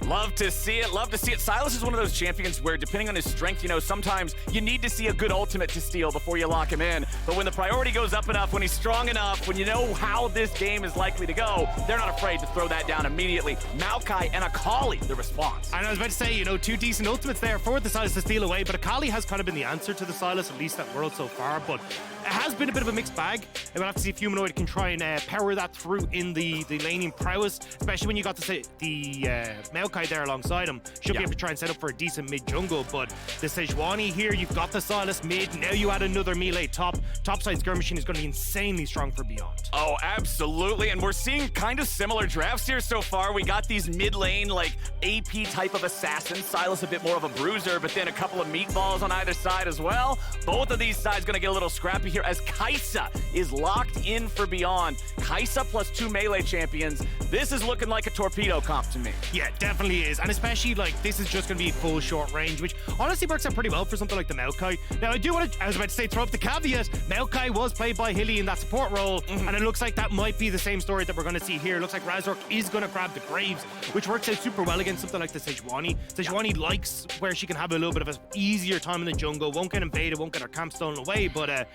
Love to see it, love to see it. Sylas is one of those champions where, depending on his strength, you know, sometimes you need to see a good ultimate to steal before you lock him in. But when the priority goes up enough, when he's strong enough, when you know how this game is likely to go, they're not afraid to throw that down immediately. Maokai and Akali, the response. And I was about to say, you know, two decent ultimates there for the Sylas to steal away, but Akali has kind of been the answer to the Sylas, at least that world so far. But it has been a bit of a mixed bag. And we'll have to see if Humanoid can try and power that through in the laning prowess, especially when you got to say the Maokai there alongside him. Should be able to try and set up for a decent mid jungle, but the Sejuani here, you've got the Sylas mid, now you add another melee top side skirmishing is going to be insanely strong for Beyond. Oh, absolutely, and we're seeing kind of similar drafts here so far. We got these mid lane, like, AP type of assassins. Sylas a bit more of a bruiser, but then a couple of meatballs on either side as well. Both of these sides going to get a little scrappy here as Kaisa is locked in for Beyond. Kaisa plus 2 melee champions. This is looking like a torpedo comp to me. Yeah, definitely is, and especially, like, this is just going to be full short range, which honestly works out pretty well for something like the Maokai. Now, I was about to say, throw up the caveat, Maokai was played by Hilly in that support role, and it looks like that might be the same story that we're going to see here. It looks like Razork is going to grab the Graves, which works out super well against something like the Sejuani. Sejuani likes where she can have a little bit of an easier time in the jungle, won't get invaded, won't get her camp stolen away, but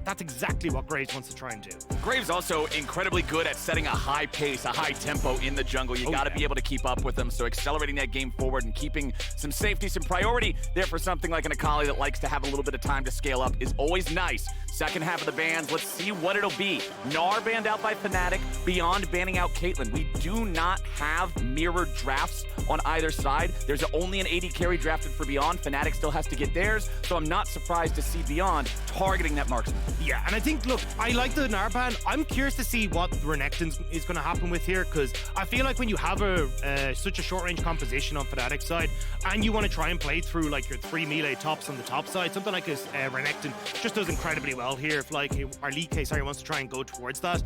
that's exactly what Graves wants to try and do. Graves also incredibly good at setting a high pace, a high tempo in the jungle. You got to be able to keep up with them, so accelerating that game forward and keeping some safety, some priority there for something like an Akali that likes to have a little bit of time to scale up is always nice. Second half of the bans, let's see what it'll be. Gnar banned out by Fnatic, Beyond banning out Caitlyn. We do not have mirrored drafts on either side. There's only an AD carry drafted for Beyond. Fnatic still has to get theirs, so I'm not surprised to see Beyond targeting that marksman. Yeah, and I think, look, I like the Gnar ban. I'm curious to see what Renekton is going to happen with here, because I feel like when you have such a short-range composition on Fnatic's side, and you want to try and play through, like, your 3 melee tops on the top side, something like this Renekton just does incredibly well here. If, like, our Likai, wants to try and go towards that,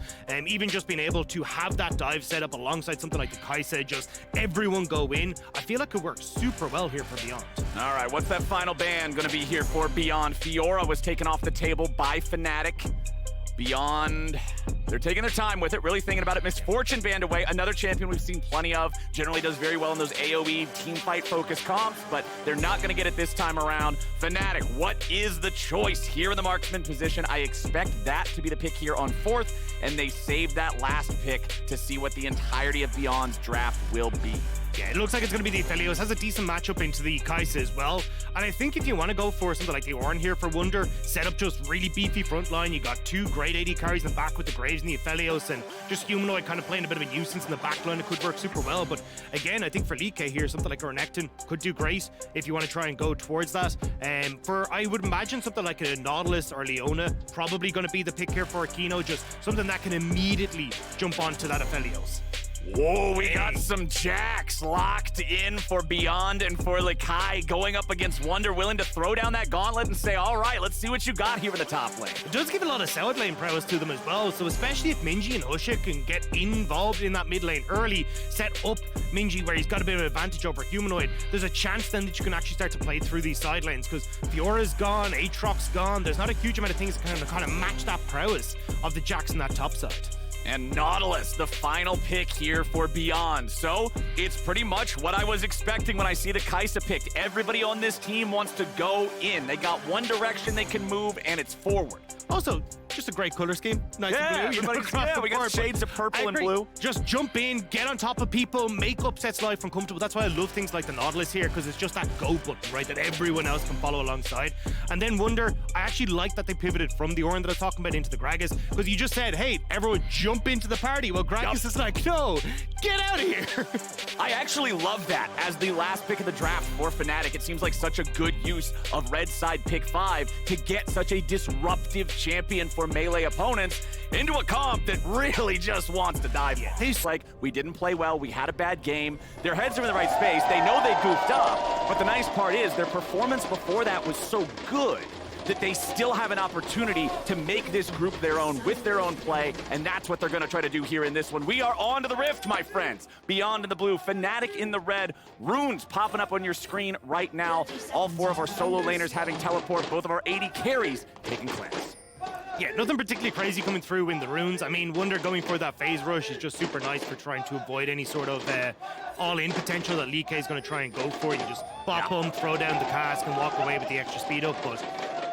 even just being able to have that dive set up alongside something like the Kaisa, just everyone go in, I feel like it works super well here for Beyond. All right, what's that final ban going to be here for Beyond? Fiora was taken off the table by Fnatic. Beyond, they're taking their time with it, really thinking about it. Misfortune banned away, another champion we've seen plenty of, generally does very well in those AoE team fight focused comps, but they're not going to get it this time around. Fnatic, what is the choice here in the marksman position? I expect that to be the pick here on 4th, and they saved that last pick to see what the entirety of Beyond's draft will be. Yeah, it looks like it's going to be the Aphelios. Has a decent matchup into the Kaisa as well. And I think if you want to go for something like the Ornn here for Wunder, set up just really beefy front line. You got 2 great AD carries in the back with the Graves and the Aphelios, and just Humanoid kind of playing a bit of a nuisance in the back line. It could work super well. But again, I think for Likai here, something like a Renekton could do great if you want to try and go towards that. I would imagine something like a Nautilus or Leona probably going to be the pick here for a Kino, just something that can immediately jump onto that Aphelios. Whoa, we got some jacks locked in for Beyond and for Likai going up against Wunder, willing to throw down that gauntlet and say, all right, let's see what you got here in the top lane. It does give a lot of side lane prowess to them as well, so especially if Minji and Husha can get involved in that mid lane early, set up Minji where he's got a bit of advantage over Humanoid, there's a chance then that you can actually start to play through these side lanes, because Fiora's gone, Aatrox's gone, there's not a huge amount of things that kind of match that prowess of the jacks in that top side. And Nautilus, the final pick here for Beyond. So it's pretty much what I was expecting when I see the Kaisa picked. Everybody on this team wants to go in. They got one direction they can move, and it's forward. Also, just a great color scheme. Nice and blue. We got shades of purple and blue. Just jump in, get on top of people, make upsets life uncomfortable. That's why I love things like the Nautilus here, because it's just that go button, right, that everyone else can follow alongside. And then Wunder, I actually like that they pivoted from the Ornn that I was talking about into the Gragas, because you just said, hey, everyone jump into the party. Well, Gragas is like, no, get out of here. I actually love that as the last pick of the draft for Fnatic. It seems like such a good use of red side pick 5 to get such a disruptive champion for melee opponents into a comp that really just wants to dive. It's like, we didn't play well, we had a bad game, their heads are in the right space, they know they goofed up, but the nice part is their performance before that was so good that they still have an opportunity to make this group their own with their own play, and that's what they're going to try to do here in this one. We are on to the Rift, my friends. Beyond in the blue, Fnatic in the red, runes popping up on your screen right now. All 4 of our solo laners having teleport, both of our AD carries taking cleanse. Yeah, nothing particularly crazy coming through in the runes. I mean, Wunder going for that phase rush is just super nice for trying to avoid any sort of all-in potential that Likai is going to try and go for. You just bop him, throw down the cask, and walk away with the extra speed up. But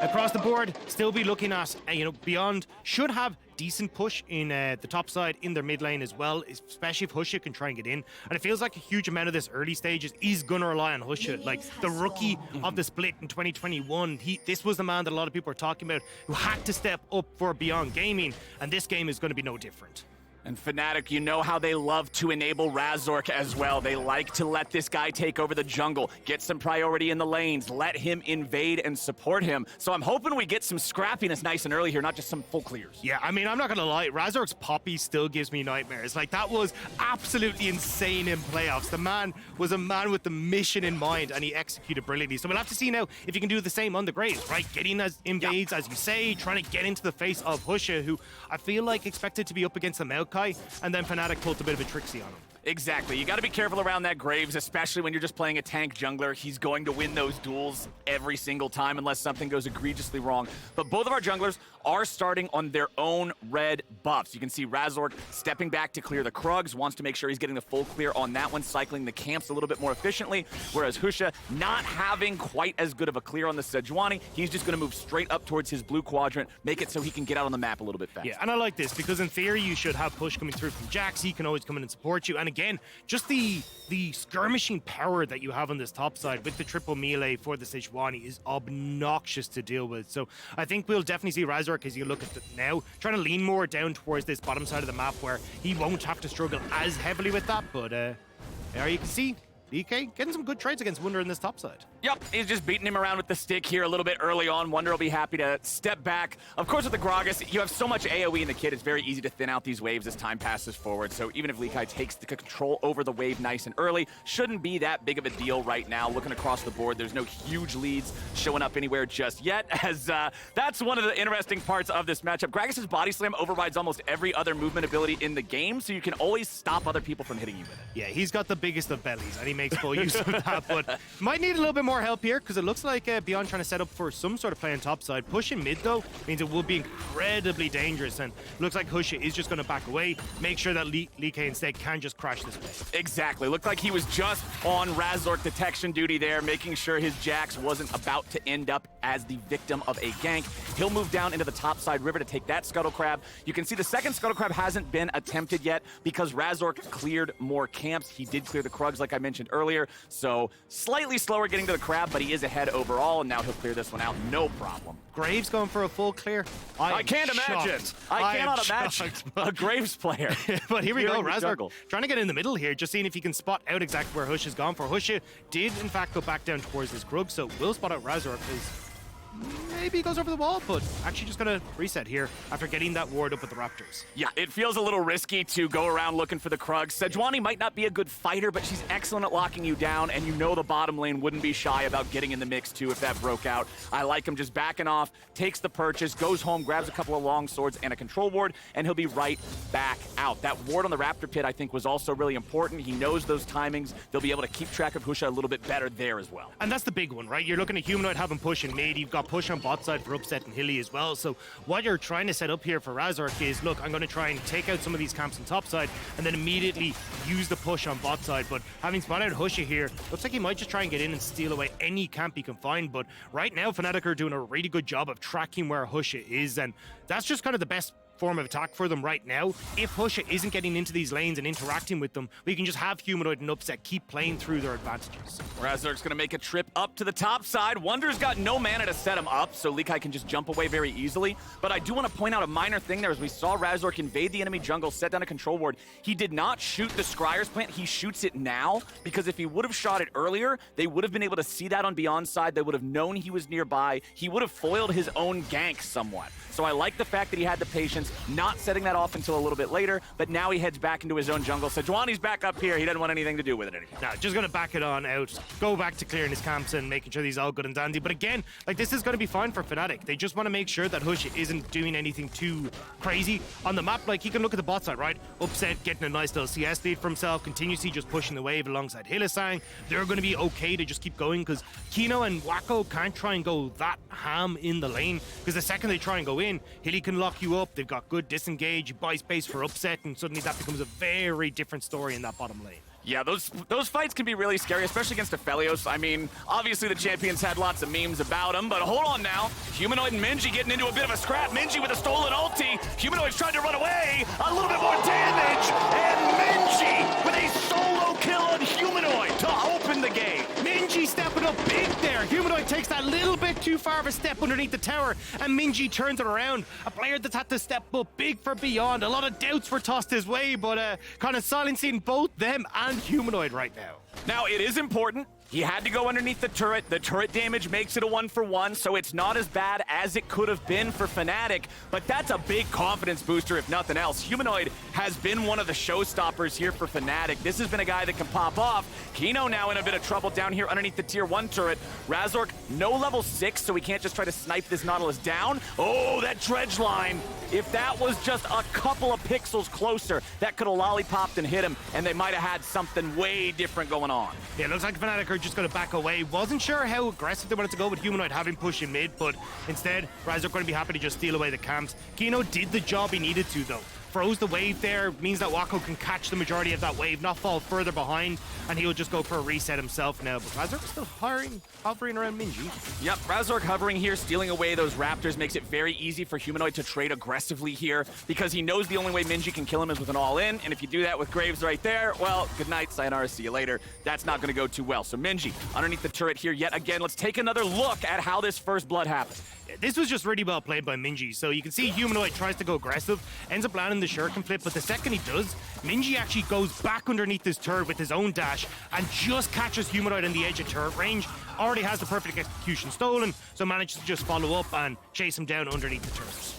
across the board, still be looking at, Beyond should have decent push in the top side in their mid lane as well, especially if Husha can try and get in. And it feels like a huge amount of this early stages is going to rely on Husha. Like the rookie of the split in 2021, this was the man that a lot of people are talking about who had to step up for Beyond Gaming, and this game is going to be no different. And Fnatic, you know how they love to enable Razork as well. They like to let this guy take over the jungle, get some priority in the lanes, let him invade and support him. So I'm hoping we get some scrappiness nice and early here, not just some full clears. Yeah, I mean, I'm not going to lie. Razork's Poppy still gives me nightmares. Like, that was absolutely insane in playoffs. The man was a man with the mission in mind, and he executed brilliantly. So we'll have to see now if he can do the same on the Graves, right? Getting as invades, as you say, trying to get into the face of Husha, who I feel like expected to be up against the Maokai, and then Fnatic pulled a bit of a tricksy on him. Exactly. You got to be careful around that Graves, especially when you're just playing a tank jungler. He's going to win those duels every single time unless something goes egregiously wrong. But both of our junglers are starting on their own red buffs. You can see Razork stepping back to clear the Krugs, wants to make sure he's getting the full clear on that one, cycling the camps a little bit more efficiently, whereas Husha not having quite as good of a clear on the Sejuani. He's just going to move straight up towards his blue quadrant, make it so he can get out on the map a little bit faster. Yeah, and I like this because in theory you should have push coming through from Jax. He can always come in and support you. And again, just the skirmishing power that you have on this top side with the triple melee for the Sejuani is obnoxious to deal with. So I think we'll definitely see Razork, as you look at it now, trying to lean more down towards this bottom side of the map where he won't have to struggle as heavily with that. But there you can see Likai getting some good trades against Wunder in this top side. Yep, he's just beating him around with the stick here a little bit early on. Wunder will be happy to step back. Of course, with the Gragas, you have so much AoE in the kit, it's very easy to thin out these waves as time passes forward. So even if Likai takes the control over the wave nice and early, shouldn't be that big of a deal right now. Looking across the board, there's no huge leads showing up anywhere just yet, as that's one of the interesting parts of this matchup. Gragas' body slam overrides almost every other movement ability in the game, so you can always stop other people from hitting you with it. Yeah, he's got the biggest of bellies, and he makes full use of that, but might need a little bit more help here, because it looks like Beyond trying to set up for some sort of play on top side. Pushing mid, though, means it will be incredibly dangerous, and looks like Husha is just going to back away, make sure that Likai instead can just crash this play. Exactly. Looked like he was just on Razork detection duty there, making sure his Jax wasn't about to end up as the victim of a gank. He'll move down into the top side river to take that Scuttle Crab. You can see the second Scuttle Crab hasn't been attempted yet because Razork cleared more camps. He did clear the Krugs, like I mentioned earlier, so slightly slower getting to the Crab, but he is ahead overall, and now he'll clear this one out, no problem. Graves going for a full clear? I can't imagine. I cannot imagine a Graves player. But here we go, Razork jungle. trying to get in the middle here, just seeing if he can spot out exactly where Husha's gone for. Husha did, in fact, go back down towards this Grug, so will spot out Razork, because maybe he goes over the wall, but actually just gonna reset here after getting that ward up with the Raptors. Yeah, it feels a little risky to go around looking for the Krugs. Sejuani might not be a good fighter, but she's excellent at locking you down, and you know the bottom lane wouldn't be shy about getting in the mix too if that broke out. I like him just backing off, takes the purchase, goes home, grabs a couple of long swords and a control ward, and he'll be right back out. That ward on the Raptor pit, I think, was also really important. He knows those timings. They'll be able to keep track of Husha a little bit better there as well. And that's the big one, right? You're looking at Humanoid having push in mid, you've got push on bot side for upset and Hilly as well. So what you're trying to set up here for Razork is, look, I'm going to try and take out some of these camps on top side and then immediately use the push on bot side. But having spotted out Husha here, looks like he might just try and get in and steal away any camp he can find. But right now, Fnatic are doing a really good job of tracking where Husha is, and that's just kind of the best form of attack for them right now. If Husha isn't getting into these lanes and interacting with them, we can just have Humanoid and Upset keep playing through their advantages. Razork's gonna make a trip up to the top side. Wunder's got no mana to set him up, so Likai can just jump away very easily. But I do want to point out a minor thing there. As we saw Razork invade the enemy jungle, set down a control ward, he did not shoot the Scryer's plant. He shoots it now, because if he would have shot it earlier, they would have been able to see that on Beyond side. They would have known he was nearby. He would have foiled his own gank somewhat. So I like the fact that he had the patience, not setting that off until a little bit later, but now he heads back into his own jungle. Sejuani's back up here. He doesn't want anything to do with it anymore. No, just going to back it on out, go back to clearing his camps and making sure he's all good and dandy. But again, like, this is going to be fine for Fnatic. They just want to make sure that Husha isn't doing anything too crazy on the map. Like, he can look at the bot side, right? Upset, getting a nice little CS lead for himself, continuously just pushing the wave alongside Hylissang. They're going to be okay to just keep going, because Kino and Wako can't try and go that ham in the lane, because the second they try and go in, Hilly can lock you up. They've got good disengage, you buy space for upset, and suddenly that becomes a very different story in that bottom lane. Yeah, those fights can be really scary, especially against Aphelios. I mean, obviously the champions had lots of memes about him, but hold on now. Humanoid and Minji getting into a bit of a scrap. Minji with a stolen ulti. Humanoid's trying to run away. A little bit more damage. And Minji with a solo kill on Humanoid to open the game. Minji stepping up big there. Humanoid takes that little bit too far of a step underneath the tower, and Minji turns it around. A player that's had to step up big for Beyond. A lot of doubts were tossed his way, but kind of silencing both them and Humanoid right now. Now, it is important. He had to go underneath the turret. The turret damage makes it a 1-for-1, so it's not as bad as it could have been for Fnatic, but that's a big confidence booster if nothing else. Humanoid has been one of the showstoppers here for Fnatic. This has been a guy that can pop off. Kino now in a bit of trouble down here underneath the tier 1 turret. Razork, no level 6, so he can't just try to snipe this Nautilus down. Oh, that dredge line. If that was just a couple of pixels closer, that could have lollipopped and hit him, and they might have had something way different going on. Yeah, it looks like Fnatic are just going to back away. Wasn't sure how aggressive they wanted to go with Humanoid having push in mid, but instead, Razork going to be happy to just steal away the camps. Kino did the job he needed to, though. Froze the wave there, means that Wako can catch the majority of that wave, not fall further behind, and he'll just go for a reset himself now. But Razork's still hovering around Minji. Yep, Razork hovering here, stealing away those Raptors, makes it very easy for Humanoid to trade aggressively here, because he knows the only way Minji can kill him is with an all-in, and if you do that with Graves right there, well, good night, sayonara, see you later. That's not going to go too well. So Minji, underneath the turret here yet again. Let's take another look at how this first blood happened. This was just really well played by Minji. So you can see Humanoid tries to go aggressive, ends up landing the shuriken flip, but the second he does, Minji actually goes back underneath his turret with his own dash and just catches Humanoid on the edge of turret range. Already has the perfect execution stolen, so manages to just follow up and chase him down underneath the turret.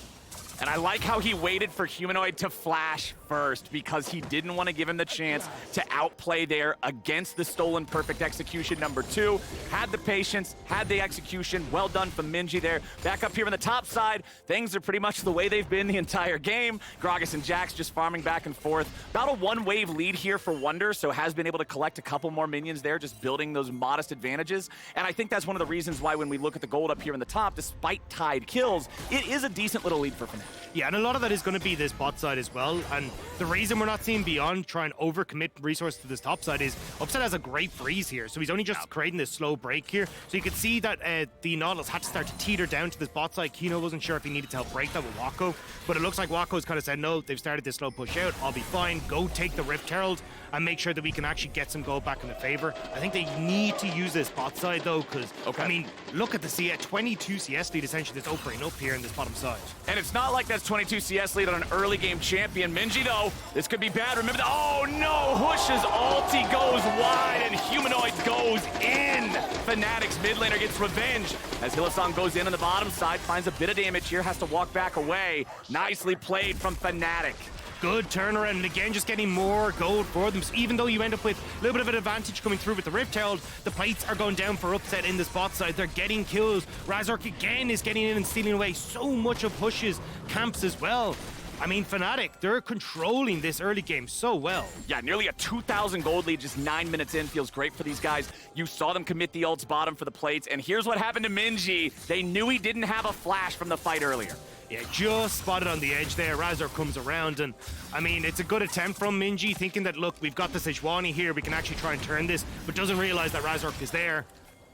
And I like how he waited for Humanoid to flash first because he didn't want to give him the chance to outplay there against the stolen perfect execution number 2. Had the patience, had the execution. Well done from Minji there. Back up here on the top side, things are pretty much the way they've been the entire game. Gragas and Jax just farming back and forth. About a 1-wave lead here for Wunder, so has been able to collect a couple more minions there, just building those modest advantages. And I think that's one of the reasons why when we look at the gold up here in the top, despite tied kills, it is a decent little lead for Fnatic. Yeah, and a lot of that is going to be this bot side as well. And the reason we're not seeing Beyond try and overcommit resources to this top side is Upset has a great freeze here. So he's only just creating this slow break here. So you can see that the Nautilus had to start to teeter down to this bot side. Kino wasn't sure if he needed to help break that with Wako. But it looks like Wako's kind of said, no, they've started this slow push out. I'll be fine. Go take the Rift Herald and make sure that we can actually get some gold back in the favor. I think they need to use this bot side though, because, I mean, look at the CS, 22 CS lead essentially that's opening up here in this bottom side. And it's not like that's 22 CS lead on an early game champion. Minji though, this could be bad. Remember that, oh no, Husha's ulti goes wide and Humanoid goes in. Fnatic's mid laner gets revenge as Hylissang goes in on the bottom side, finds a bit of damage here, has to walk back away. Nicely played from Fnatic. Good turnaround, and again, just getting more gold for them. So even though you end up with a little bit of an advantage coming through with the Rift Herald, the plates are going down for Upset in this bot side. They're getting kills. Razork again is getting in and stealing away so much of Hush's camps as well. I mean, Fnatic, they're controlling this early game so well. Yeah, nearly a 2,000 gold lead just 9 minutes in. Feels great for these guys. You saw them commit the ults bottom for the plates, and here's what happened to Minji. They knew he didn't have a flash from the fight earlier. Yeah, just spotted on the edge there. Razork comes around, and I mean, it's a good attempt from Minji, thinking that, look, we've got the Sejuani here, we can actually try and turn this, but doesn't realize that Razork is there.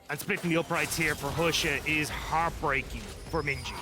And splitting the uprights here for Husha is heartbreaking for Minji.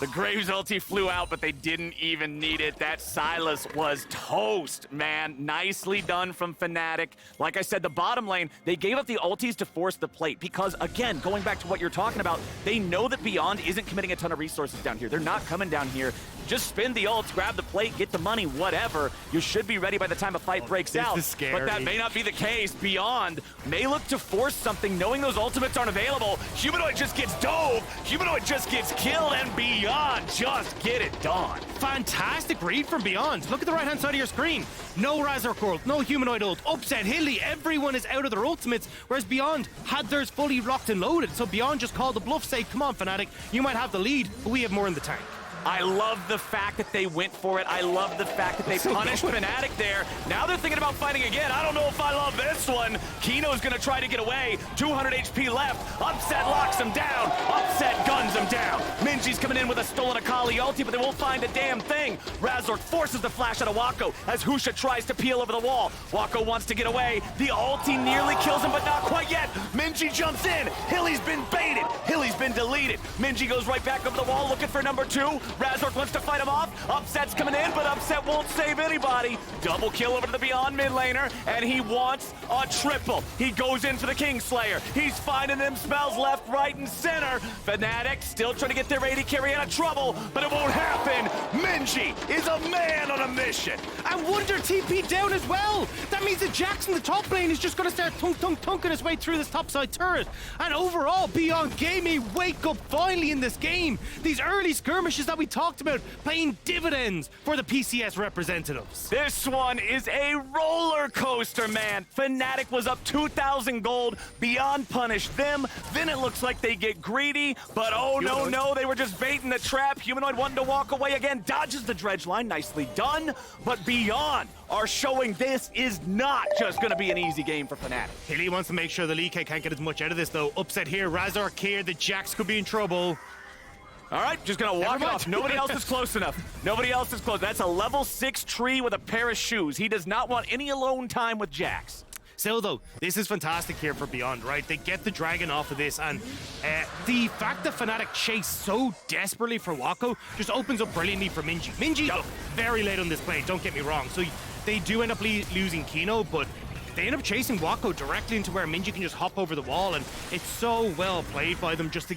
The Graves ulti flew out, but they didn't even need it. That Sylas was toast, man. Nicely done from Fnatic. Like I said, the bottom lane, they gave up the ultis to force the plate because, again, going back to what you're talking about, they know that Beyond isn't committing a ton of resources down here. They're not coming down here. Just spin the ults, grab the plate, get the money, whatever. You should be ready by the time a fight breaks out. Is scary. But that may not be the case. Beyond may look to force something, knowing those ultimates aren't available. Humanoid just gets dove. Humanoid just gets killed, and Beyond just get it done. Fantastic read from Beyond. Look at the right-hand side of your screen. No Razork ult, no Humanoid ult. Upset, Hilly, everyone is out of their ultimates, whereas Beyond had theirs fully locked and loaded. So Beyond just called the bluff, say, come on, Fnatic, you might have the lead, but we have more in the tank. I love the fact that they went for it. I love the fact that they punished Fnatic there. Now they're thinking about fighting again. I don't know if I love this one. Kino's gonna try to get away. 200 HP left. Upset locks him down. Upset guns him down. Minji's coming in with a stolen Akali ulti, but they won't find a damn thing. Razork forces the flash out of Wako as Husha tries to peel over the wall. Wako wants to get away. The ulti nearly kills him, but not quite yet. Minji jumps in. Hilly's been baited. Hilly's been deleted. Minji goes right back over the wall looking for number 2. Razork wants to fight him off. Upset's coming in, but Upset won't save anybody. Double kill over to the Beyond mid laner, and he wants a triple. He goes in for the Kingslayer. He's finding them spells left, right, and center. Fnatic still trying to get their AD carry out of trouble, but it won't happen. Minji is a man on a mission. And Wunder TP down as well. That means that Jax in the top lane is just going to start tunking his way through this topside turret. And overall, Beyond Gaming wake up finally in this game. These early skirmishes that we talked about paying dividends for the PCS representatives. This one is a roller coaster, man. Fnatic was up 2,000 gold. Beyond punished them. Then it looks like they get greedy, but oh no, they were just baiting the trap. Humanoid wanting to walk away again, dodges the dredge line, nicely done. But Beyond are showing this is not just gonna be an easy game for Fnatic. Hilly wants to make sure the Likai can't get as much out of this though. Upset here, Razork here, the Jax could be in trouble. All right, just gonna walk it off. Nobody else is close enough. Nobody else is close. That's a level 6 tree with a pair of shoes. He does not want any alone time with Jax. Still though, this is fantastic here for Beyond, right? They get the dragon off of this, and the fact that Fnatic chase so desperately for Wako just opens up brilliantly for Minji. Minji, look, very late on this play, don't get me wrong. So they do end up losing Kino, but they end up chasing Wako directly into where Minji can just hop over the wall, and it's so well played by them just to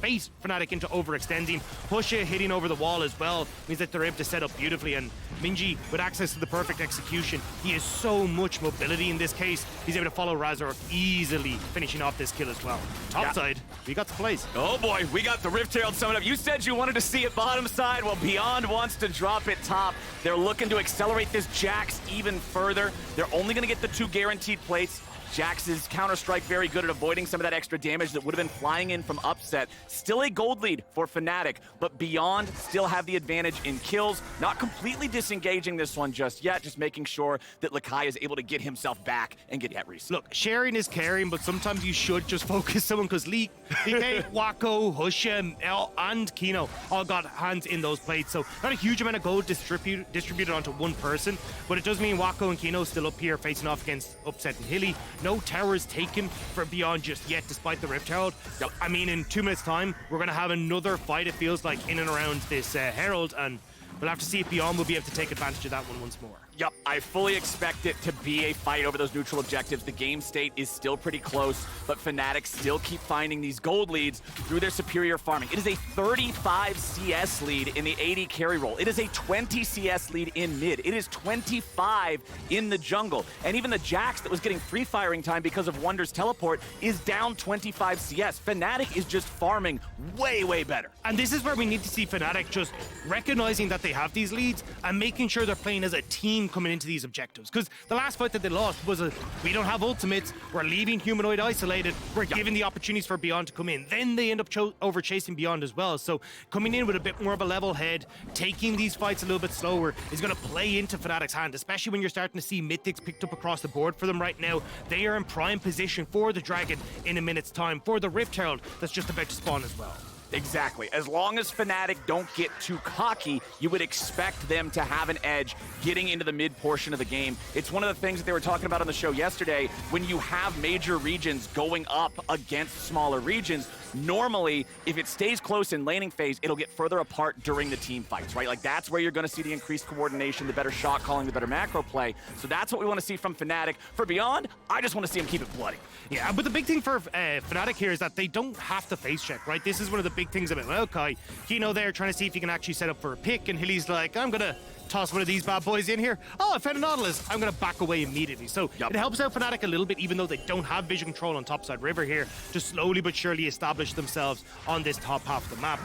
base Fnatic into overextending. Husha hitting over the wall as well means that they're able to set up beautifully, and Minji with access to the perfect execution. He has so much mobility in this case. He's able to follow Razork easily, finishing off this kill as well. Topside, we got the plays. Oh boy, we got the Rift Herald summon up. You said you wanted to see it bottom side. Well, Beyond wants to drop it top. They're looking to accelerate this Jax even further. They're only gonna get the 2 guaranteed plates. Jax's Counter-Strike very good at avoiding some of that extra damage that would have been flying in from Upset. Still a gold lead for Fnatic, but Beyond still have the advantage in kills. Not completely disengaging this one just yet, just making sure that Likai is able to get himself back and get that reset. Look, sharing is caring, but sometimes you should just focus someone, because Likai, Wako, Husha, and Kino all got hands in those plates, so not a huge amount of gold distributed onto one person, but it does mean Wako and Kino still up here facing off against Upset and Hilly. No towers taken for Beyond just yet, despite the Rift Herald. I mean, in 2 minutes' time, we're going to have another fight, it feels like, in and around this Herald, and we'll have to see if Beyond will be able to take advantage of that one once more. Yep, I fully expect it to be a fight over those neutral objectives. The game state is still pretty close, but Fnatic still keep finding these gold leads through their superior farming. It is a 35 CS lead in the AD carry role. It is a 20 CS lead in mid. It is 25 in the jungle. And even the Jax that was getting free firing time because of Wunder's teleport is down 25 CS. Fnatic is just farming way, way better. And this is where we need to see Fnatic just recognizing that they have these leads and making sure they're playing as a team coming into these objectives, because the last fight that they lost was we don't have ultimates, we're leaving Humanoid isolated, we're giving the opportunities for Beyond to come in. Then they end up over chasing Beyond as well, so coming in with a bit more of a level head, taking these fights a little bit slower is going to play into Fnatic's hand, especially when you're starting to see mythics picked up across the board for them right now. They are in prime position for the Dragon in a minute's time, for the Rift Herald that's just about to spawn as well. Exactly. As long as Fnatic don't get too cocky, you would expect them to have an edge getting into the mid portion of the game. It's one of the things that they were talking about on the show yesterday. When you have major regions going up against smaller regions, normally, if it stays close in laning phase, it'll get further apart during the team fights, right? Like, that's where you're going to see the increased coordination, the better shot calling, the better macro play. So that's what we want to see from Fnatic. For Beyond, I just want to see them keep it bloody. Yeah, but the big thing for Fnatic here is that they don't have to face check, right? This is one of the big things about Maokai. Kino there trying to see if he can actually set up for a pick, and Hilly's like, I'm going to toss one of these bad boys in here. Oh, I found a Nautilus. I'm going to back away immediately. So it helps out Fnatic a little bit, even though they don't have vision control on topside river here, to slowly but surely establish themselves on this top half of the map.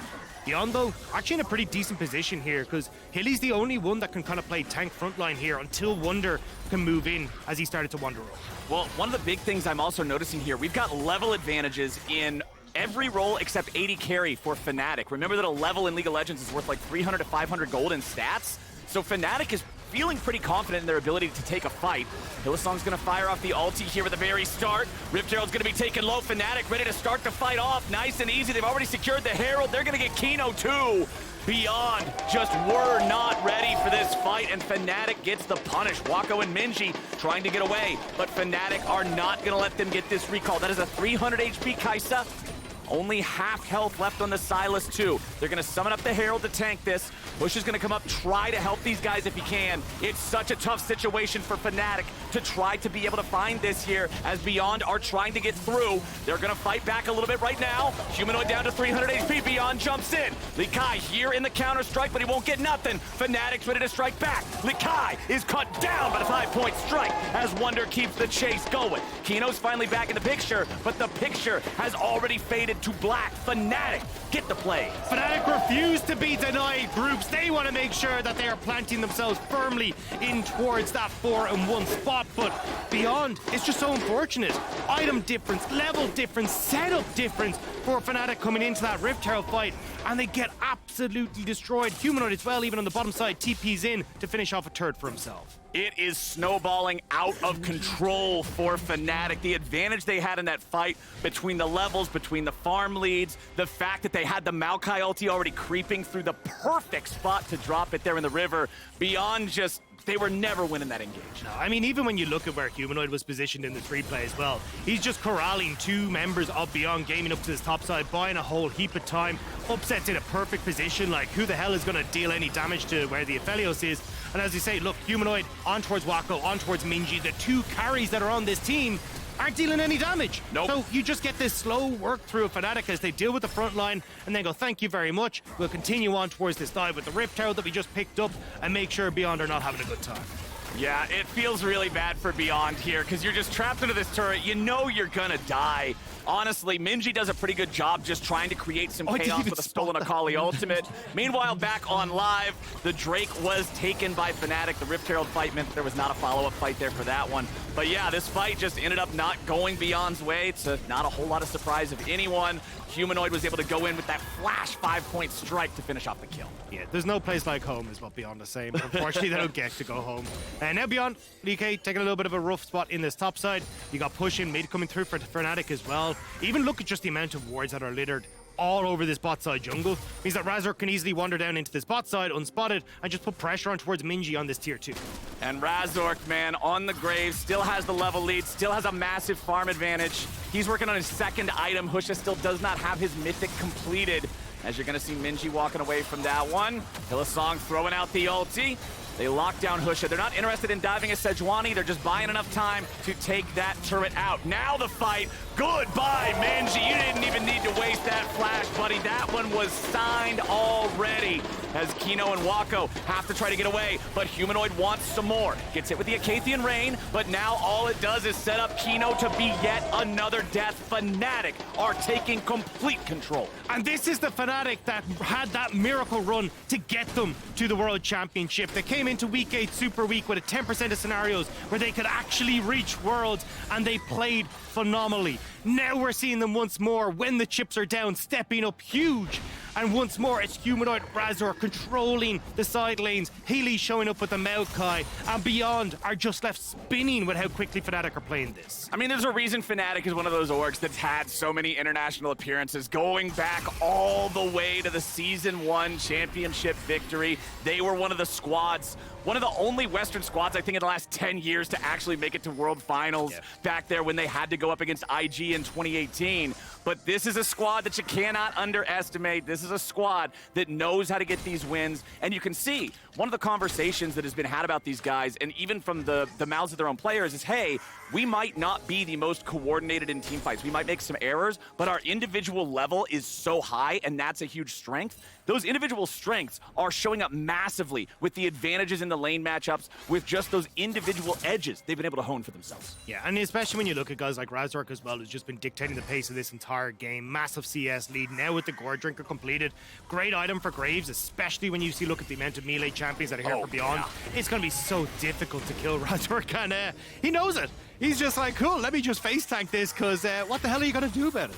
Beyond, though, actually in a pretty decent position here, because Hilly's the only one that can kind of play tank frontline here until Wunder can move in as he started to wander over. Well, one of the big things I'm also noticing here, we've got level advantages in every role except AD carry for Fnatic. Remember that a level in League of Legends is worth like 300 to 500 gold in stats? So Fnatic is feeling pretty confident in their ability to take a fight. Hylissang's gonna fire off the ulti here at the very start. Rift Herald's gonna be taken low. Fnatic ready to start the fight off. Nice and easy. They've already secured the Herald. They're gonna get Kino too. Beyond just were not ready for this fight, and Fnatic gets the punish. Wako and Minji trying to get away, but Fnatic are not gonna let them get this recall. That is a 300 HP Kaisa. Only half health left on the Sylas too. They're gonna summon up the Herald to tank this. Husha's gonna come up, try to help these guys if he can. It's such a tough situation for Fnatic to try to be able to find this here, as Beyond are trying to get through. They're gonna fight back a little bit right now. Humanoid down to 300 HP, Beyond jumps in. Likai here in the counter strike, but he won't get nothing. Fnatic's ready to strike back. Likai is cut down by the 5-point strike as Wunder keeps the chase going. Kino's finally back in the picture, but the picture has already faded to black. Fnatic get the play. Fnatic refuse to be denied groups. They want to make sure that they are planting themselves firmly in towards that 4-1 spot, but Beyond, it's just so unfortunate. Item difference, level difference, setup difference for Fnatic coming into that Rift Herald fight, and they get absolutely destroyed. Humanoid as well, even on the bottom side, TP's in to finish off a turret for himself. It is snowballing out of control for Fnatic. The advantage they had in that fight between the levels, between the farm leads, the fact that they had the Maokai ulti already creeping through the perfect spot to drop it there in the river. Beyond just, they were never winning that engage. No, I mean, even when you look at where Humanoid was positioned in the 3-play as well, he's just corralling 2 members of Beyond, gaming up to his top side, buying a whole heap of time, upsets in a perfect position. Like, who the hell is going to deal any damage to where the Aphelios is? And as you say, look, Humanoid on towards Wako, on towards Minji, the 2 carries that are on this team aren't dealing any damage. Nope. So you just get this slow work through of Fnatic as they deal with the front line and then go, thank you very much. We'll continue on towards this dive with the Rift Herald that we just picked up and make sure Beyond are not having a good time. Yeah, it feels really bad for Beyond here because you're just trapped into this turret. You know you're gonna die. Honestly, Minji does a pretty good job just trying to create some chaos with a stolen Akali ultimate. Meanwhile, back on live, the Drake was taken by Fnatic. The Rift Herald fight meant there was not a follow-up fight there for that one. But yeah, this fight just ended up not going Beyond's way. It's not a whole lot of surprise of anyone. Humanoid was able to go in with that flash 5-point strike to finish off the kill. Yeah, there's no place like home is what Beyond is saying, but unfortunately they don't get to go home. And now Beyond, Likai taking a little bit of a rough spot in this top side. You got push in mid coming through for Fnatic as well. Even look at just the amount of wards that are littered all over this bot side jungle. Means that Razork can easily wander down into this bot side unspotted and just put pressure on towards Minji on this tier 2. And Razork, man, on the grave, still has the level lead, still has a massive farm advantage. He's working on his second item. Husha still does not have his mythic completed, as you're gonna see Minji walking away from that one. Hylissang throwing out the ulti. They lock down Husha. They're not interested in diving a Sejuani. They're just buying enough time to take that turret out. Now the fight. Goodbye, Minji. You didn't even need to waste that flash, buddy. That one was signed already. As Kino and Wako have to try to get away, but Humanoid wants some more. Gets hit with the Acathian Rain, but now all it does is set up Kino to be yet another death. Fnatic are taking complete control. And this is the Fnatic that had that miracle run to get them to the World Championship. They came into Week 8 Super Week with a 10% of scenarios where they could actually reach Worlds, and they played phenomenally. Now we're seeing them once more when the chips are down, stepping up huge. And once more, it's Humanoid Razork controlling the side lanes. Healy showing up with the Maokai, and Beyond are just left spinning with how quickly Fnatic are playing this. I mean, there's a reason Fnatic is one of those orgs that's had so many international appearances, going back all the way to the Season 1 championship victory. They were one of the squads, one of the only Western squads, I think, in the last 10 years to actually make it to World Finals back there when they had to go up against IG in 2018. But this is a squad that you cannot underestimate. This is a squad that knows how to get these wins. And you can see one of the conversations that has been had about these guys, and even from the mouths of their own players, is, hey, we might not be the most coordinated in team fights. We might make some errors, but our individual level is so high, and that's a huge strength. Those individual strengths are showing up massively with the advantages in the lane matchups, with just those individual edges they've been able to hone for themselves. Yeah, and especially when you look at guys like Razork as well, who's just been dictating the pace of this entire game. Massive CS lead, now with the Gore Drinker completed. Great item for Graves, especially when you look at the amount of melee champions that are here for Beyond. Yeah. It's going to be so difficult to kill Razork, and he knows it. He's just like, cool, let me just face tank this, because what the hell are you going to do about it?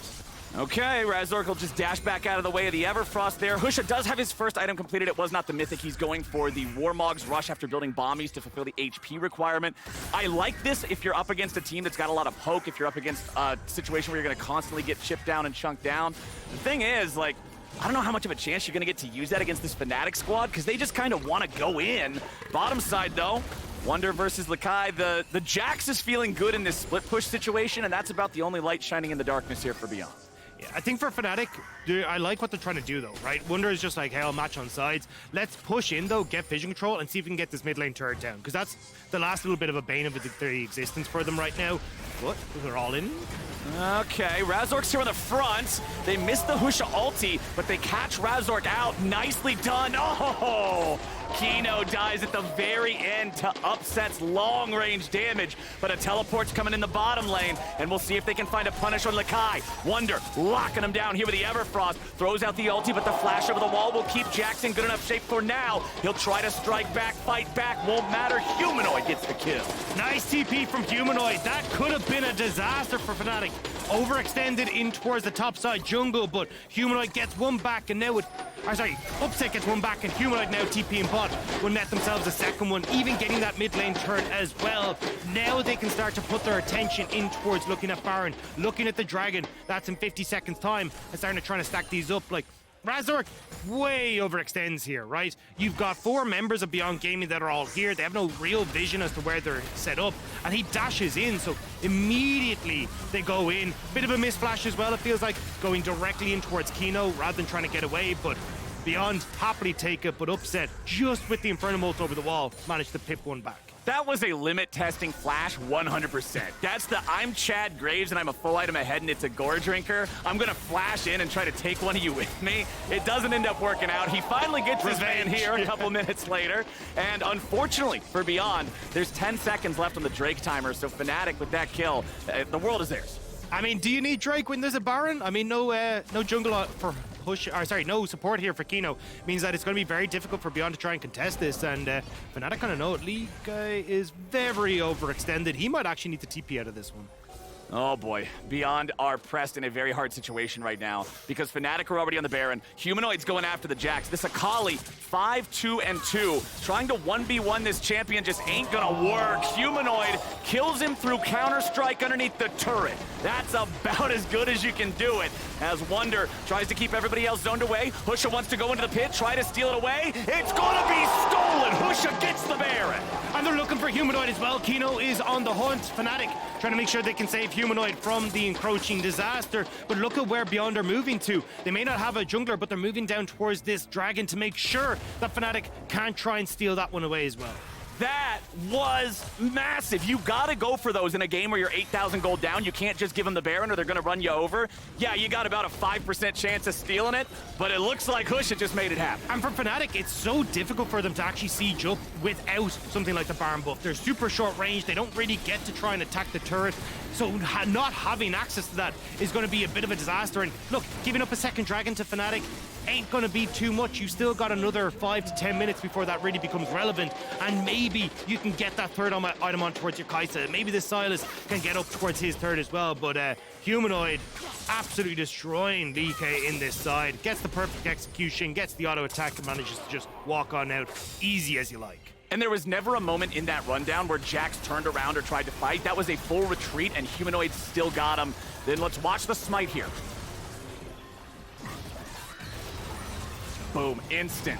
Okay, Razork will just dash back out of the way of the Everfrost there. Husha does have his first item completed. It was not the Mythic. He's going for the Warmog's Rush after building Bombies to fulfill the HP requirement. I like this if you're up against a team that's got a lot of poke, if you're up against a situation where you're going to constantly get chipped down and chunked down. The thing is, like, I don't know how much of a chance you're going to get to use that against this Fnatic squad because they just kind of want to go in. Bottom side, though, Wunder versus Likai. The Jax is feeling good in this split push situation, and that's about the only light shining in the darkness here for Beyond. Yeah, I think for Fnatic, I like what they're trying to do though, right? Wunder is just like, hey, I'll match on sides. Let's push in though, get vision control, and see if we can get this mid lane turret down. Because that's the last little bit of a bane of the existence for them right now. But they're all in. Okay, Razork's here in the front. They missed the Husha ulti, but they catch Razork out. Nicely done. Oh! Kino dies at the very end to Upset's long-range damage, but a teleport's coming in the bottom lane, and we'll see if they can find a punish on Likai. Wunder locking him down here with the Everfrost, throws out the ulti, but the flash over the wall will keep Jackson good enough shape for now. He'll try to strike back, fight back, won't matter. Humanoid gets the kill. Nice TP from Humanoid. That could have been a disaster for Fnatic. Overextended in towards the top side jungle, but Humanoid gets one back, and now Upset gets one back, and Humanoid now TP and bot will net themselves a second one, even getting that mid lane turret as well. Now they can start to put their attention in towards looking at Baron, looking at the Dragon. That's in 50 seconds time, and starting to try to stack these up. Like, Razork way overextends here, right? You've got 4 members of Beyond Gaming that are all here. They have no real vision as to where they're set up, and he dashes in, so immediately they go in. Bit of a misflash as well, it feels like, going directly in towards Kino rather than trying to get away, but Beyond happily take it, but Upset, just with the Inferno Molt over the wall, managed to pip one back. That was a limit testing flash 100%. That's the I'm Chad Graves and I'm a full item ahead and it's a gore drinker. I'm gonna flash in and try to take one of you with me. It doesn't end up working out. He finally gets his man here a couple minutes later. And unfortunately for Beyond, there's 10 seconds left on the Drake timer. So Fnatic with that kill, the world is theirs. I mean, do you need Drake when there's a Baron? I mean, no jungle for no support here for Kino means that it's going to be very difficult for Beyond to try and contest this. And Fnatic kind of know it. Likai is very overextended. He might actually need to TP out of this one. Oh boy, Beyond are pressed in a very hard situation right now because Fnatic are already on the Baron. Humanoid's going after the Jax. This Akali, 5-2-2, trying to 1v1 this champion just ain't gonna work. Humanoid kills him through Counter-Strike underneath the turret. That's about as good as you can do it. As Wunder tries to keep everybody else zoned away, Husha wants to go into the pit, try to steal it away. It's gonna be stolen! Husha gets the Baron! And they're looking for Humanoid as well. Kino is on the hunt. Fnatic trying to make sure they can save Humanoid from the encroaching disaster. But look at where Beyond are moving to. They may not have a jungler, but they're moving down towards this Dragon to make sure that Fnatic can't try and steal that one away as well. That was massive. You gotta go for those in a game where you're 8,000 gold down. You can't just give them the Baron or they're gonna run you over. Yeah, you got about a 5% chance of stealing it, but it looks like Husha just made it happen. And for Fnatic, it's so difficult for them to actually siege up without something like the Baron buff. They're super short range. They don't really get to try and attack the turret. So not having access to that is going to be a bit of a disaster. And look, giving up a second Dragon to Fnatic ain't going to be too much. You still got another 5 to 10 minutes before that really becomes relevant. And maybe you can get that third item on towards your Kaisa. Maybe the Sylas can get up towards his third as well. But Humanoid absolutely destroying Likai in this side. Gets the perfect execution, gets the auto attack, and manages to just walk on out easy as you like. And there was never a moment in that rundown where Jax turned around or tried to fight. That was a full retreat, and Humanoid still got him. Then let's watch the smite here. Boom, instant.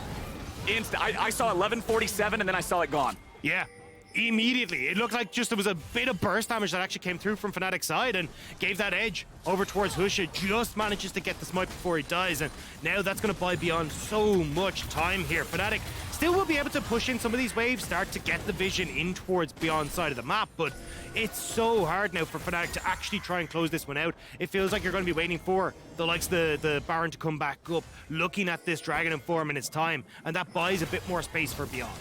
I saw 1147, and then I saw it gone. Yeah. Immediately. It looked like just there was a bit of burst damage that actually came through from Fnatic's side and gave that edge over towards Husha. Just manages to get the smite before he dies, and now that's going to buy Beyond so much time here. Fnatic still will be able to push in some of these waves, start to get the vision in towards Beyond side of the map, but it's so hard now for Fnatic to actually try and close this one out. It feels like you're going to be waiting for the likes of the Baron to come back up, looking at this Dragon in 4 minutes time, and that buys a bit more space for Beyond.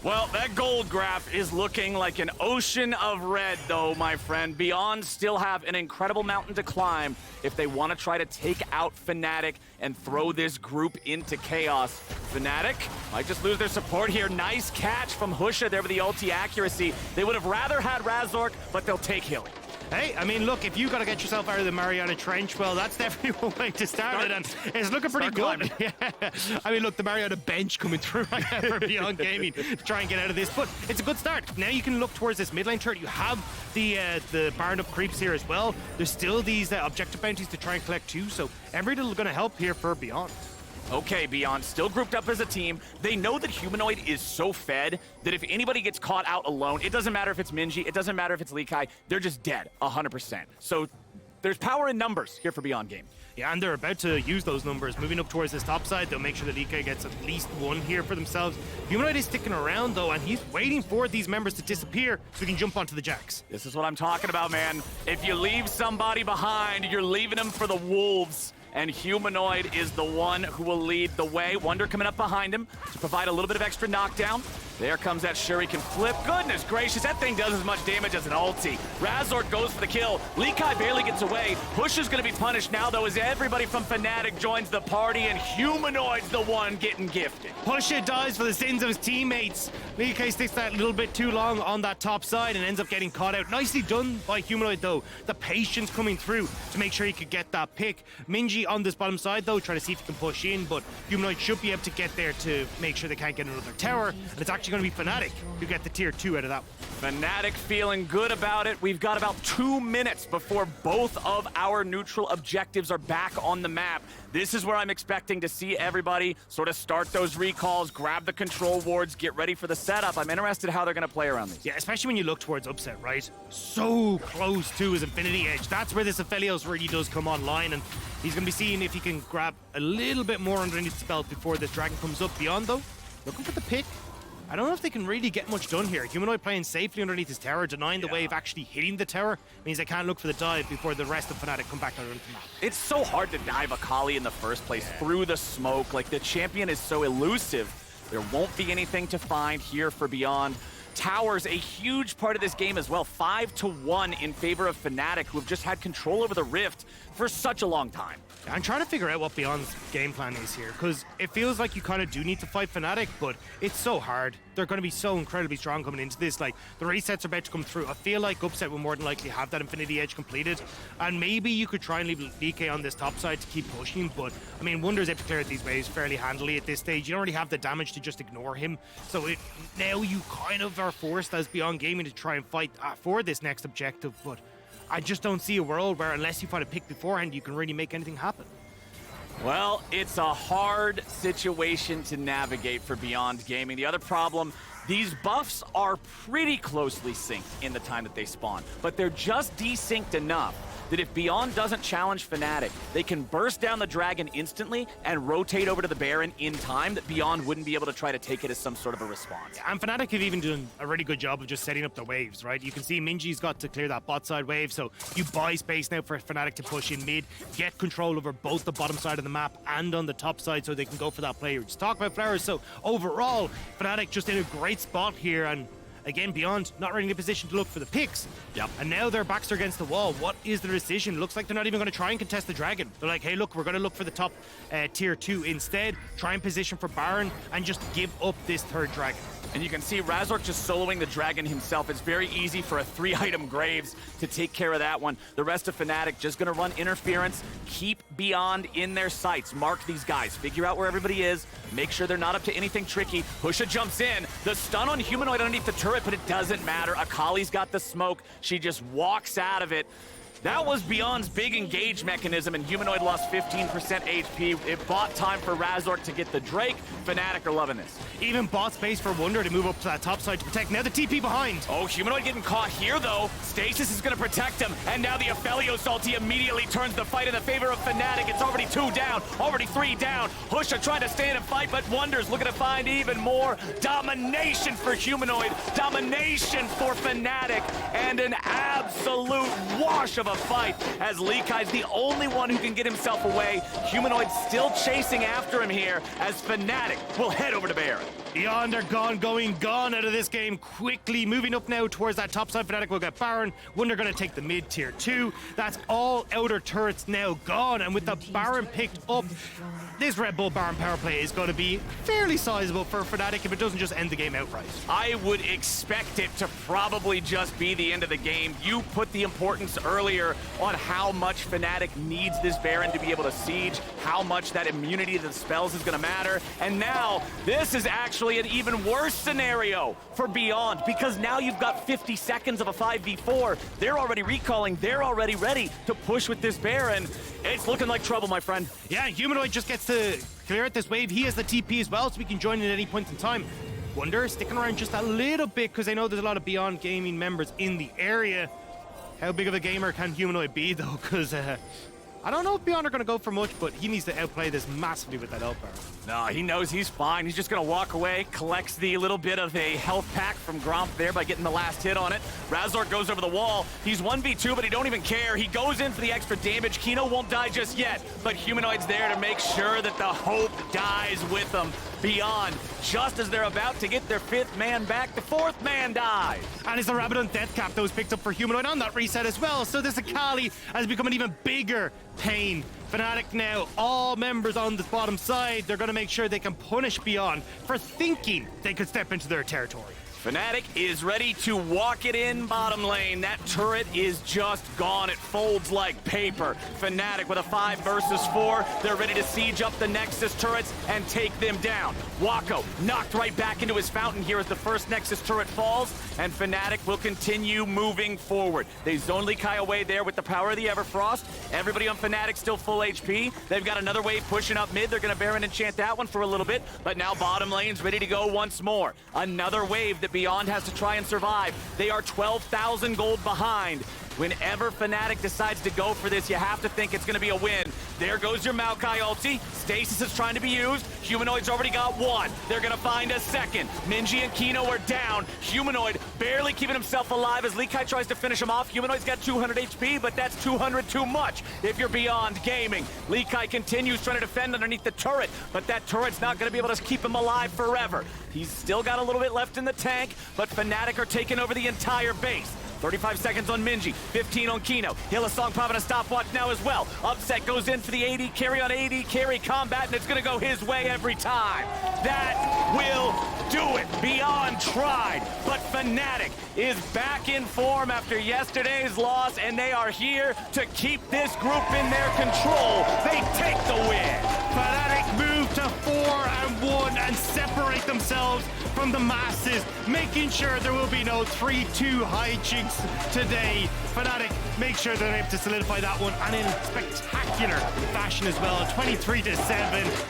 Well, that gold graph is looking like an ocean of red, though, my friend. Beyond still have an incredible mountain to climb if they want to try to take out Fnatic and throw this group into chaos. Fnatic might just lose their support here. Nice catch from Husha there with the ulti accuracy. They would have rather had Razork, but they'll take Hilly. Hey, I mean, look, if you got to get yourself out of the Mariana Trench, well, that's definitely one way to start it, and it's looking pretty good. Yeah. I mean, look, the Mariana bench coming through right now for Beyond Gaming to try and get out of this, but it's a good start. Now you can look towards this mid lane turret. You have the barn up creeps here as well. There's still these objective bounties to try and collect too, so every little going to help here for Beyond. Okay, Beyond, still grouped up as a team. They know that Humanoid is so fed that if anybody gets caught out alone, it doesn't matter if it's Minji, it doesn't matter if it's Likai, they're just dead, 100%. So there's power in numbers here for Beyond Game. Yeah, and they're about to use those numbers. Moving up towards this top side, they'll make sure that Likai gets at least one here for themselves. Humanoid is sticking around, though, and he's waiting for these members to disappear so he can jump onto the Jacks. This is what I'm talking about, man. If you leave somebody behind, you're leaving them for the wolves. And Humanoid is the one who will lead the way. Wunder coming up behind him to provide a little bit of extra knockdown. There comes that Shuriken flip. Goodness gracious, that thing does as much damage as an ulti. Razork goes for the kill. Likai barely gets away. Husha's gonna be punished now, though, as everybody from Fnatic joins the party, and Humanoid's the one getting gifted. Husha dies for the sins of his teammates. Likai sticks that little bit too long on that top side and ends up getting caught out. Nicely done by Humanoid, though. The patience coming through to make sure he could get that pick. Minji on this bottom side, though, trying to see if he can push in, but Humanoid should be able to get there to make sure they can't get another tower. And it's actually going to be Fnatic who get the tier 2 out of that one. Fnatic feeling good about it. We've got about 2 minutes before both of our neutral objectives are back on the map. This is where I'm expecting to see everybody sort of start those recalls, grab the control wards, get ready for the setup. I'm interested how they're going to play around these. Yeah, especially when you look towards upset, right? So close to his Infinity Edge. That's where this Aphelios really does come online, and he's going to be seeing if he can grab a little bit more underneath the belt before this dragon comes up. Beyond, though, looking for the pick. I don't know if they can really get much done here. Humanoid playing safely underneath his tower, denying the wave actually hitting the tower, means they can't look for the dive before the rest of Fnatic come back out onto the map. It's so hard to dive Akali in the first place through the smoke. Like, the champion is so elusive. There won't be anything to find here for Beyond. Towers, a huge part of this game as well. 5-1 in favor of Fnatic, who have just had control over the Rift for such a long time. I'm trying to figure out what Beyond's game plan is here, because it feels like you kind of do need to fight Fnatic, but it's so hard. They're going to be so incredibly strong coming into this. Like, the resets are about to come through. I feel like Upset will more than likely have that Infinity Edge completed, and maybe you could try and leave DK on this top side to keep pushing, but, I mean, Wunder's able to clear these waves fairly handily at this stage. You don't really have the damage to just ignore him, so now you kind of are forced as Beyond Gaming to try and fight for this next objective, but I just don't see a world where, unless you find a pick beforehand, you can really make anything happen. Well, it's a hard situation to navigate for Beyond Gaming. The other problem, these buffs are pretty closely synced in the time that they spawn, but they're just desynced enough that if Beyond doesn't challenge Fnatic, they can burst down the dragon instantly and rotate over to the Baron in time that Beyond wouldn't be able to try to take it as some sort of a response. And Fnatic have even done a really good job of just setting up the waves, right? You can see Minji's got to clear that bot side wave, so you buy space now for Fnatic to push in mid, get control over both the bottom side of the map and on the top side so they can go for that play. Just talk about Flowers, so overall, Fnatic just in a great spot here, and again, Beyond not really in a position to look for the picks. Yep. And now their backs are against the wall. What is the decision? Looks like they're not even going to try and contest the dragon. They're like, hey, look, we're going to look for the top tier 2 instead. Try and position for Baron and just give up this third dragon. And you can see Razork just soloing the dragon himself. It's very easy for a 3-item Graves to take care of that one. The rest of Fnatic just going to run interference, keep Beyond in their sights, mark these guys, figure out where everybody is, make sure they're not up to anything tricky. Husha jumps in, the stun on Humanoid underneath the turret, but it doesn't matter. Akali's got the smoke. She just walks out of it. That was Beyond's big engage mechanism, and Humanoid lost 15% HP. It bought time for Razork to get the Drake. Fnatic are loving this. Even bought space for Wunder to move up to that top side to protect. Now the TP behind. Oh, Humanoid getting caught here, though. Stasis is going to protect him, and now the Aphelios ulti immediately turns the fight in the favor of Fnatic. It's already 2 down, already 3 down. Husha trying to stay in and fight, but Wunder's looking to find even more. Domination for Humanoid, domination for Fnatic, and an absolute wash of a fight as Likai's the only one who can get himself away. Humanoid still chasing after him here as Fnatic will head over to Baron. Beyond are gone out of this game quickly. Moving up now towards that top side. Fnatic will get Baron. Wunder going to take the mid tier 2. That's all outer turrets now gone. And with the Baron picked up, this Red Bull Baron power play is going to be fairly sizable for Fnatic if it doesn't just end the game outright. I would expect it to probably just be the end of the game. You put the importance earlier on how much Fnatic needs this Baron to be able to siege, how much that immunity to the spells is going to matter. And now, this is actually an even worse scenario for Beyond, because now you've got 50 seconds of a 5v4. They're already recalling, they're already ready to push with this Baron. It's looking like trouble, my friend. Yeah, Humanoid just gets to clear out this wave. He has the TP as well, so we can join in at any point in time. Wunder sticking around just a little bit because I know there's a lot of Beyond Gaming members in the area. How big of a gamer can Humanoid be, though? Because I don't know if Beyond are going to go for much, but he needs to outplay this massively with that ult Baron. No, he knows he's fine. He's just going to walk away, collects the little bit of a health pack from Gromp there by getting the last hit on it. Razork goes over the wall. He's 1v2, but he don't even care. He goes in for the extra damage. Kino won't die just yet, but Humanoid's there to make sure that the hope dies with them. Beyond, just as they're about to get their 5th man back, the 4th man dies. And it's the Rabadon Death Cap that was picked up for Humanoid on that reset as well. So this Akali has become an even bigger pain. Fnatic now, all members on the bottom side, they're going to make sure they can punish Beyond for thinking they could step into their territory. Fnatic is ready to walk it in bottom lane. That turret is just gone. It folds like paper. Fnatic with a 5 versus 4. They're ready to siege up the Nexus turrets and take them down. Wako knocked right back into his fountain here as the first Nexus turret falls, and Fnatic will continue moving forward. They zone Likai away there with the power of the Everfrost. Everybody on Fnatic still full HP. They've got another wave pushing up mid. They're going to Baron enchant that one for a little bit, but now bottom lane's ready to go once more. Another wave that Beyond has to try and survive. They are 12,000 gold behind. Whenever Fnatic decides to go for this, you have to think it's going to be a win. There goes your Maokai ulti. Stasis is trying to be used. Humanoid's already got 1. They're going to find a 2nd. Minji and Kino are down. Humanoid barely keeping himself alive as Likai tries to finish him off. Humanoid's got 200 HP, but that's 200 too much if you're Beyond Gaming. Likai continues trying to defend underneath the turret, but that turret's not going to be able to keep him alive forever. He's still got a little bit left in the tank, but Fnatic are taking over the entire base. 35 seconds on Minji, 15 on Kino. Hylissang popping a stopwatch now as well. Upset goes in for the AD carry on AD carry combat, and it's going to go his way every time. That will do it. Beyond tried, but Fnatic is back in form after yesterday's loss, and they are here to keep this group in their control. They take the win. Fnatic move to 4-1 and separate themselves from the masses, making sure there will be no 3-2 hijinks today. Fnatic make sure they're able to solidify that one, and in spectacular fashion as well. 23-7,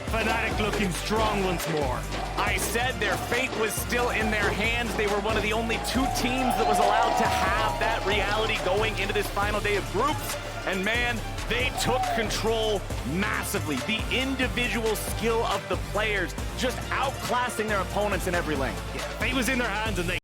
Fnatic looking strong once more. I said their fate was still in their hands. They were one of the only 2 teams that was allowed to have that reality going into this final day of groups. And man, they took control massively. The individual skill of the players just outclassing their opponents in every lane. Yeah, fate was in their hands and they